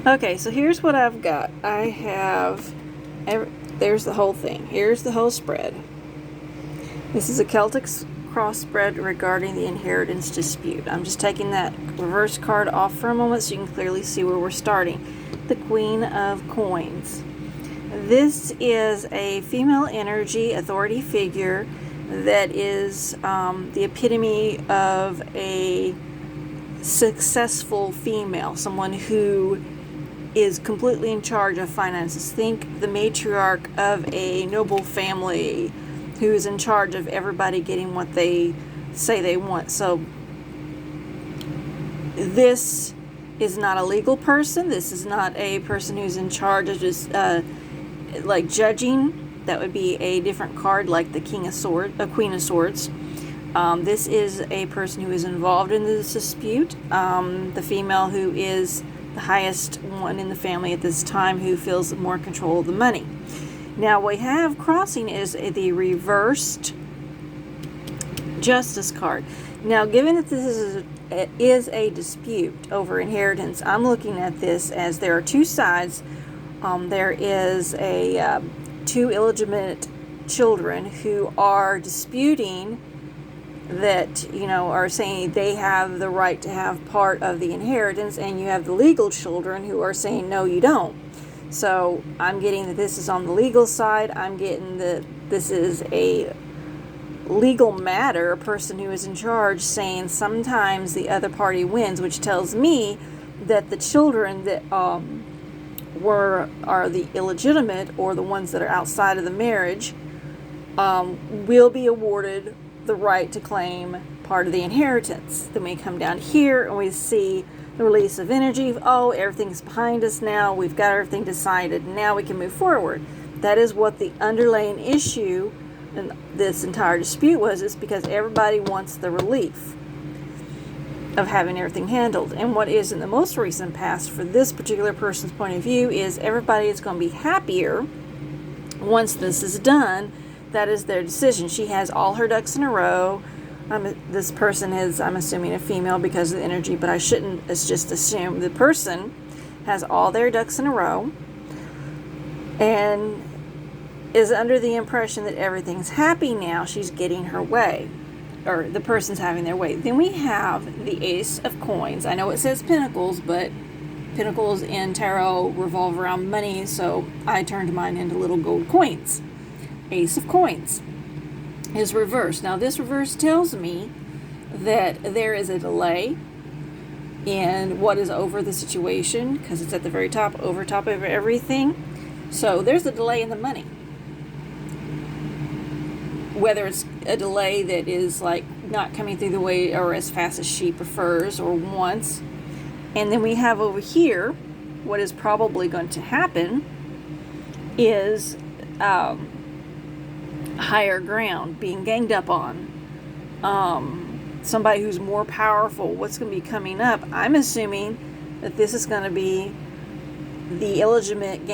Okay, so here's what I've got. There's the whole thing. Here's the whole spread. This is a Celtic cross spread regarding the inheritance dispute. I'm just taking that reverse card off for a moment so you can clearly see where we're starting. The Queen of Coins. This is a female energy authority figure that is the epitome of a successful female, someone who is completely in charge of finances. Think the matriarch of a noble family who is in charge of everybody getting what they say they want. So this is not a legal person. This is not a person who's in charge of just like judging. That would be a different card, like the Queen of Swords. This is a person who is involved in this dispute. The female who is the highest one in the family at this time, who feels more control of the money. Now we have crossing is the reversed justice card. Now, given that this is a dispute over inheritance, I'm looking at this as there are two sides. There is two illegitimate children who are disputing that, are saying they have the right to have part of the inheritance, and you have the legal children who are saying, no, you don't. So I'm getting that this is on the legal side. I'm getting that this is a legal matter, a person who is in charge saying sometimes the other party wins, which tells me that the children that are the illegitimate, or the ones that are outside of the marriage, will be awarded the right to claim part of the inheritance. Then we come down here and we see the release of energy. Oh, everything's behind us now. We've got everything decided. Now we can move forward. That is what the underlying issue in this entire dispute was. It's because everybody wants the relief of having everything handled. And what is in the most recent past, for this particular person's point of view, is everybody is going to be happier once this is done. That is their decision. She has all her ducks in a row. This person is, I'm assuming, a female because of the energy, but I shouldn't just assume. The person has all their ducks in a row and is under the impression that everything's happy now. She's getting her way, or the person's having their way. Then we have the Ace of Coins. I know it says Pentacles, but Pentacles in tarot revolve around money, so I turned mine into little gold coins. Ace of Coins is reversed. Now this reverse tells me that there is a delay in what is over the situation, because it's at the very top, over top of everything. So there's a delay in the money. Whether it's a delay that is like not coming through the way or as fast as she prefers or wants. And then we have over here, what is probably going to happen is higher ground, being ganged up on, somebody who's more powerful. What's going to be coming up? I'm assuming that this is going to be the illegitimate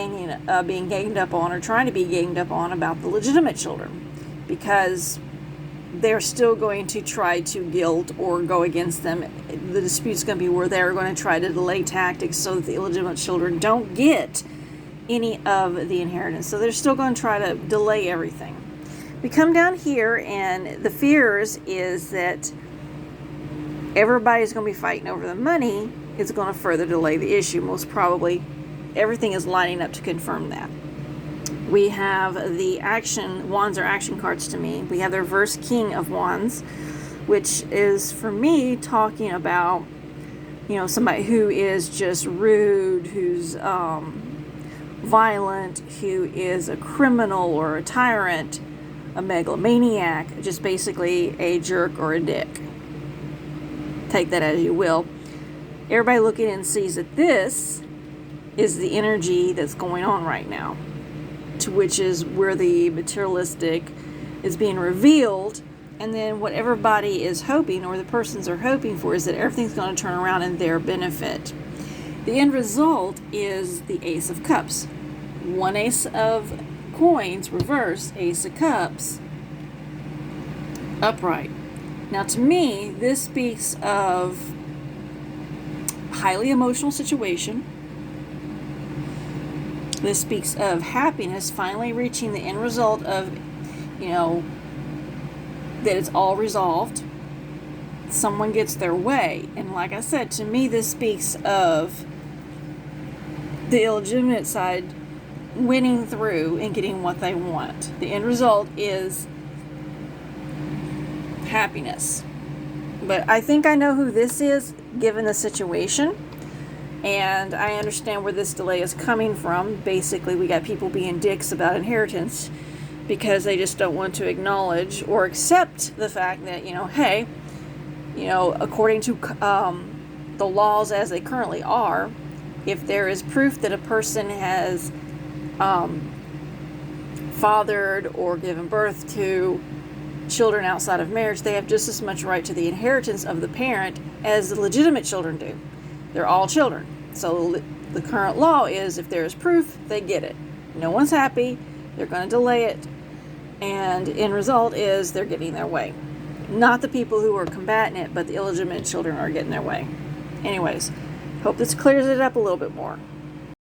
being ganged up on, or trying to be ganged up on, about the legitimate children, because they're still going to try to guilt or go against them. The dispute's going to be where they're going to try to delay tactics so that the illegitimate children don't get any of the inheritance. So they're still going to try to delay everything. We come down here, and the fears is that everybody's going to be fighting over the money. It's going to further delay the issue. Most probably, everything is lining up to confirm that. We have the action. Wands are action cards to me. We have the reverse King of Wands, which is, for me, talking about, somebody who is just rude, who's violent, who is a criminal or a tyrant, a megalomaniac, just basically a jerk or a dick. Take that as you will. Everybody looking and sees that this is the energy that's going on right now, to which is where the materialistic is being revealed. And then what everybody is hoping, or the persons are hoping for, is that everything's going to turn around in their benefit. The end result is the Ace of Cups. One Ace of Coins, reverse, Ace of Cups, upright. Now, to me, this speaks of highly emotional situation, This speaks of happiness finally reaching the end result of, that it's all resolved. Someone gets their way. And like I said, to me, this speaks of the illegitimate side winning through and getting what they want. The end result is happiness. But I think I know who this is, given the situation. And I understand where this delay is coming from. Basically, we got people being dicks about inheritance because they just don't want to acknowledge or accept the fact that, hey, according to the laws as they currently are, if there is proof that a person has fathered or given birth to children outside of marriage, they have just as much right to the inheritance of the parent as the legitimate children do. They're all children. So the current law is if there is proof, they get it. No one's happy. They're going to delay it. And end result is they're getting their way. Not the people who are combating it, but the illegitimate children are getting their way. Anyways, hope this clears it up a little bit more.